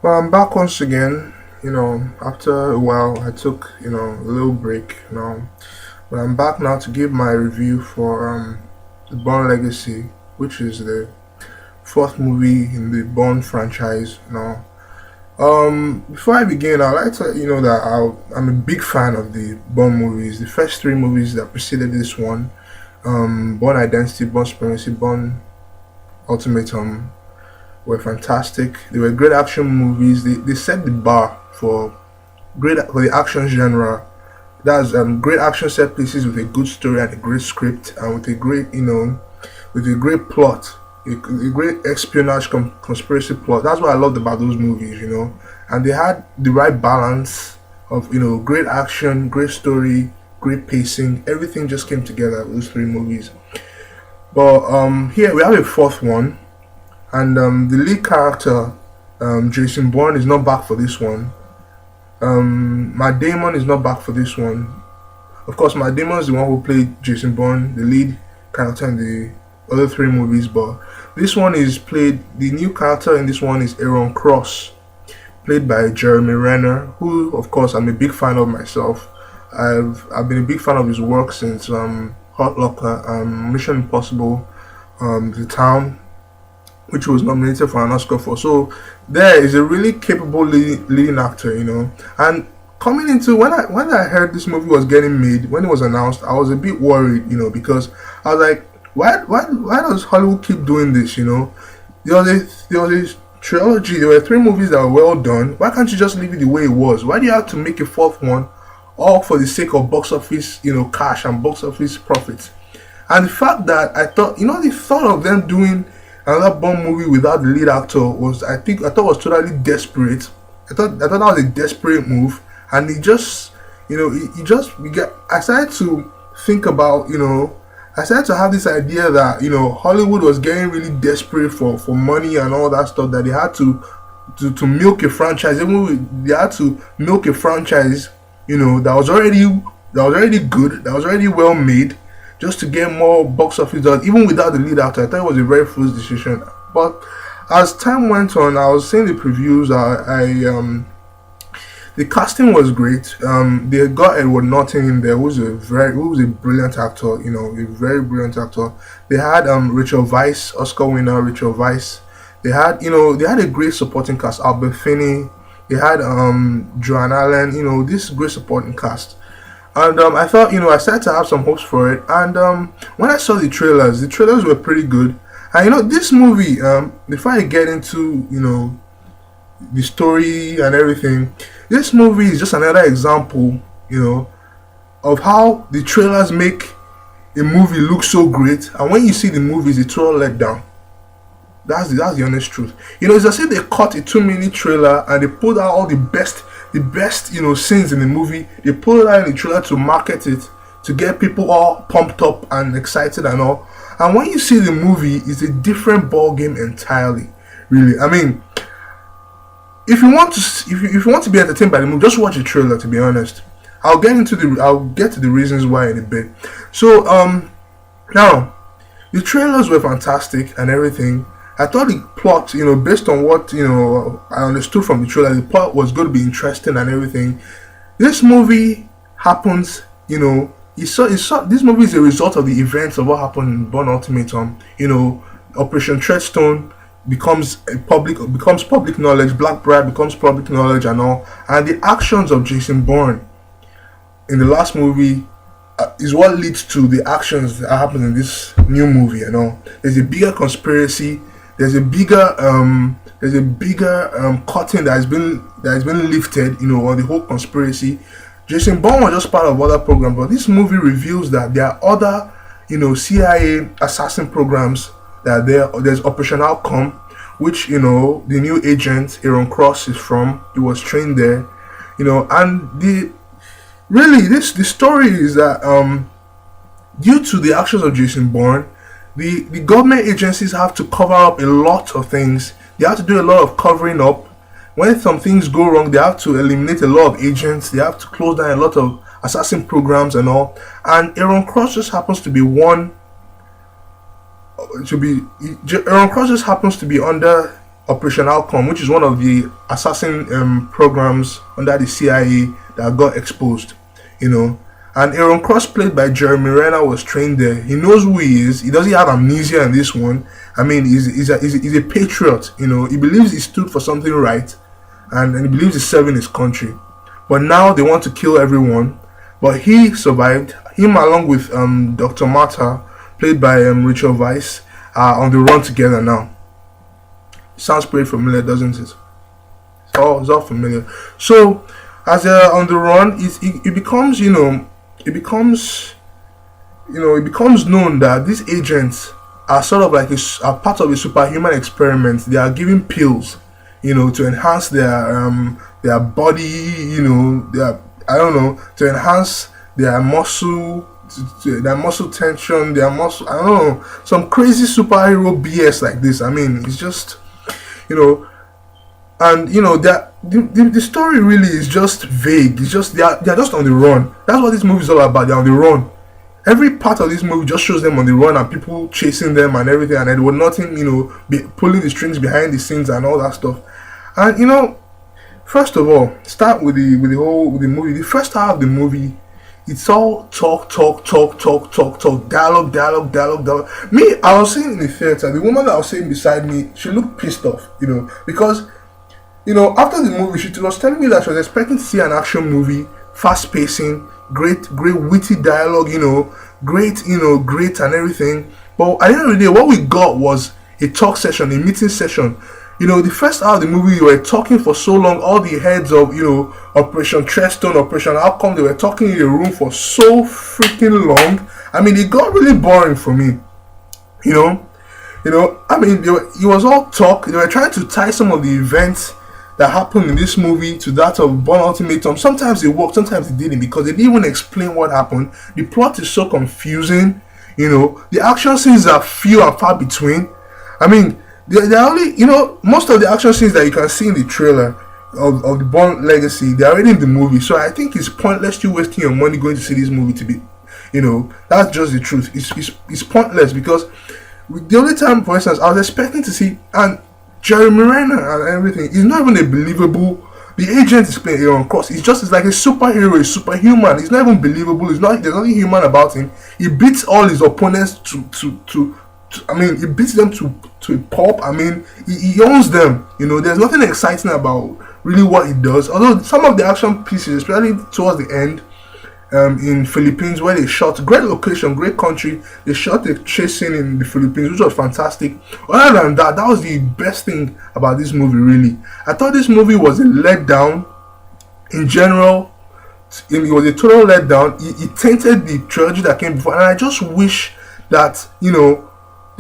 Well, I'm back once again. After a while, I took a little break. But I'm back now to give my review for the Bourne Legacy, which is the fourth movie in the Bourne franchise. Before I begin, I'd like to let you know that I'm a big fan of the Bourne movies. The first three movies that preceded this one, Bourne Identity, Bourne Supremacy, Bourne Ultimatum, were fantastic. They were great action movies. They set the bar for the action genre. That's great action set pieces with a good story and a great script and with a great with a great plot, a great espionage conspiracy plot. That's what I loved about those movies. And they had the right balance of great action, great story, great pacing. Everything just came together with those three movies. But here we have a fourth one, and the lead character, Jason Bourne, is not back for this one. Matt Damon is not back for this one. Of course, Matt Damon is the one who played Jason Bourne, the lead character in the other three movies, but this one is played. The new character in this one is Aaron Cross, played by Jeremy Renner, who, of course, I'm a big fan of myself. I've been a big fan of his work since Hot Locker, Mission Impossible, The Town, which was nominated for an Oscar for. So there is a really capable leading actor, And coming into when I heard this movie was getting made, when it was announced, I was a bit worried, because I was like, why does Hollywood keep doing this, There was a trilogy. There were three movies that were well done. Why can't you just leave it the way it was? Why do you have to make a fourth one, all for the sake of box office, cash and box office profits? And the fact that I thought, the thought of them doing another Bond movie without the lead actor I thought was totally desperate. I thought that was a desperate move, and it just, it just we get. I started to think about, I started to have this idea that Hollywood was getting really desperate for money and all that stuff, that they had to milk a franchise. They had to milk a franchise, that was already good, that was already well made, just to get more box office done, even without the lead actor. I thought it was a very foolish decision. But as time went on, I was seeing the previews. The casting was great. They got Edward Norton in there, who was a brilliant actor. A very brilliant actor. They had Rachel Weisz, Oscar winner Rachel Weisz. They had a great supporting cast. Albert Finney. They had Joan Allen. This great supporting cast. And I thought, I started to have some hopes for it. And when I saw the trailers were pretty good. And this movie, before I get into, the story and everything, this movie is just another example, of how the trailers make a movie look so great. And when you see the movies, it's all let down. That's the honest truth. It's as if they cut a 2-minute trailer and they pulled out all the best scenes in the movie. They pulled it out in the trailer to market it, to get people all pumped up and excited and all. And when you see the movie, it's a different ball game entirely. Really, I mean, if you want to be entertained by the movie, just watch the trailer. To be honest, I'll get to the reasons why in a bit. So now the trailers were fantastic and everything. I thought the plot, based on what I understood from the trailer, the plot was going to be interesting and everything. This movie happens, this movie is a result of the events of what happened in Bourne Ultimatum. Operation Treadstone becomes public knowledge. Blackbriar becomes public knowledge and all, and the actions of Jason Bourne in the last movie is what leads to the actions that happen in this new movie. There's a bigger conspiracy. There's a bigger curtain that has been lifted, on the whole conspiracy. Jason Bourne was just part of other programs, but this movie reveals that there are other, CIA assassin programs that are there. There's Operation Outcome, which the new agent Aaron Cross is from. He was trained there, and the story is that due to the actions of Jason Bourne, the government agencies have to cover up a lot of things. They have to do a lot of covering up. When some things go wrong, they have to eliminate a lot of agents. They have to close down a lot of assassin programs and all. And Aaron Cross just happens to be one. Aaron Cross just happens to be under Operation Outcome, which is one of the assassin programs under the CIA that got exposed. You know, and Aaron Cross, played by Jeremy Renner, was trained there. He knows who he is. He doesn't have amnesia in this one. I mean, he's a patriot. You know, he believes he stood for something right, and he believes he's serving his country. But now they want to kill everyone. But he survived. Him along with Dr. Martha, played by Rachel Weisz, are on the run together now. Sounds pretty familiar, doesn't it? It's all familiar. So, as they're on the run, it becomes, it becomes known that these agents are sort of like are part of a superhuman experiment. They are giving pills, to enhance their body, to enhance their muscle, their muscle tension, their muscle. I don't know, some crazy superhero BS like this. I mean, it's just, and that the story really is just vague. It's just they're just on the run. That's what this movie is all about. They're on the run. Every part of this movie just shows them on the run and people chasing them and everything, and there was nothing, pulling the strings behind the scenes and all that stuff. And first of all, start with the movie. The first half of the movie, it's all talk, dialogue. Me, I was sitting in the theater. The woman that was sitting beside me, she looked pissed off, because after the movie, she was telling me that she was expecting to see an action movie, fast pacing, great witty dialogue, great and everything. But at the end of the day, what we got was a talk session, a meeting session. The first hour of the movie, we were talking for so long. All the heads of, Operation Treadstone, Operation Outcome, they were talking in a room for so freaking long. I mean, it got really boring for me. I mean, it was all talk. They were trying to tie some of the events that happened in this movie to that of Bourne Ultimatum. Sometimes it worked, sometimes it didn't, because they didn't even explain what happened. The plot is so confusing. The action scenes are few and far between. I mean, they're only, most of the action scenes that you can see in the trailer of the Bourne Legacy, they're already in the movie. So I think it's pointless you wasting your money going to see this movie to be, that's just the truth. It's pointless, because the only time, for instance, I was expecting to see, and Jeremy Renner and everything, is not even a believable. The agent is playing Aaron Cross. It's like a superhero, he's superhuman. He's not even believable. There's nothing human about him. He beats all his opponents he beats them to a pulp. I mean, he owns them. There's nothing exciting about really what he does. Although some of the action pieces, especially towards the end, in Philippines, where they shot, great location, great country. They shot the chase scene in the Philippines, which was fantastic. Other than that, that was the best thing about this movie, really. I thought this movie was a letdown. In general, it was a total letdown. It tainted the trilogy that came before, and I just wish that, they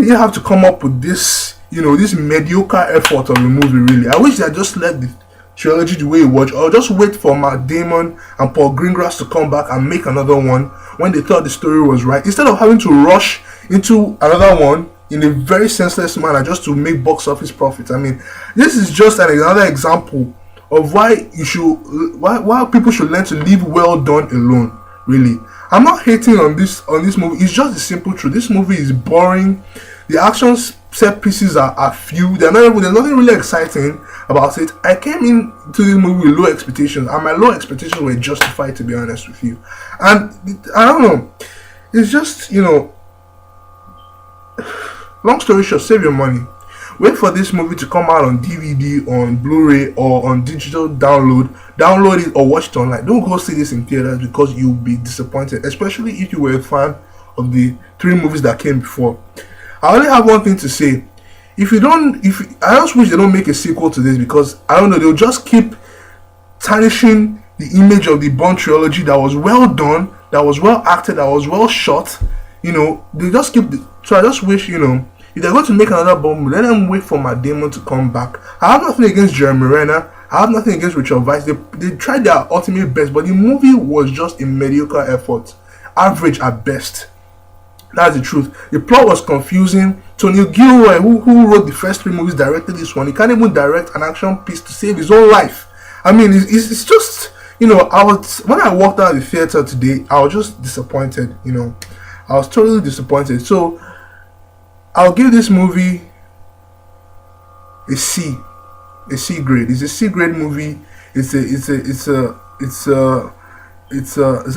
didn't have to come up with this, this mediocre effort of the movie, really. I wish they had just let the trilogy the way it was, or just wait for Matt Damon and Paul Greengrass to come back and make another one when they thought the story was right, instead of having to rush into another one in a very senseless manner just to make box office profits. I mean, this is just another example of why people should learn to leave well done alone, really. I'm not hating on this movie. It's just the simple truth. This movie is boring. The action set pieces are few. There's nothing really exciting about it. I came into this movie with low expectations, and my low expectations were justified, to be honest with you. And I don't know. It's just, long story short, save your money. Wait for this movie to come out on DVD, on Blu-ray, or on digital download. Download it or watch it online. Don't go see this in theaters, because you'll be disappointed, especially if you were a fan of the 3 movies that came before. I only have one thing to say. I just wish they don't make a sequel to this, because I don't know, they'll just keep tarnishing the image of the Bourne trilogy that was well done, that was well acted, that was well shot. They just keep. So I just wish, if they're going to make another Bourne, let them wait for Matt Damon to come back. I have nothing against Jeremy Renner. I have nothing against Rachel Weisz. They tried their ultimate best, but the movie was just a mediocre effort, average at best. That's the truth. The plot was confusing. Tony Gilroy, who wrote the first 3 movies, directed this one. He can't even direct an action piece to save his own life. I mean, it's just, when I walked out of the theater today, I was just disappointed. I was totally disappointed. So I'll give this movie a C, a C grade. It's a C grade movie. It's an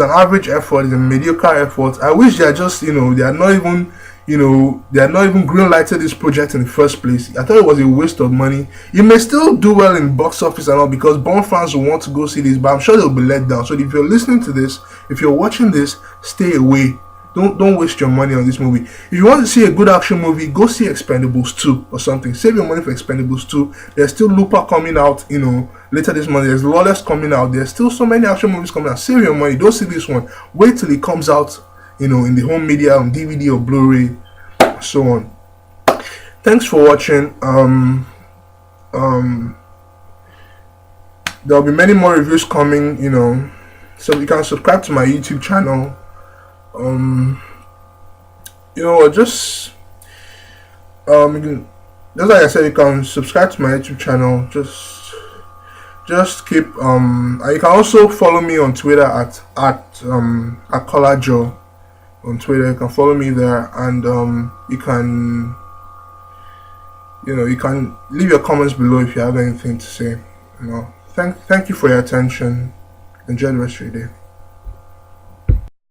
average effort. It's a mediocre effort. I wish they are just, they are not even, they are not even green lighted this project in the first place. I thought it was a waste of money. It may still do well in box office and all because Bourne fans will want to go see this, but I'm sure they'll be let down. So if you're listening to this, if you're watching this, stay away. Don't waste your money on this movie. If you want to see a good action movie, go see Expendables 2 or something. Save your money for Expendables 2. There's still Looper coming out, later this month. There's Lawless coming out. There's still so many action movies coming out. Save your money. Don't see this one. Wait till it comes out, in the home media, on DVD or Blu-ray, so on. Thanks for watching. There'll be many more reviews coming, so you can subscribe to my YouTube channel. Just like I said, you can subscribe to my YouTube channel. Just keep and you can also follow me on Twitter at CollarJoe on Twitter. You can follow me there, and you can leave your comments below if you have anything to say. Thank you for your attention. Enjoy the rest of your day.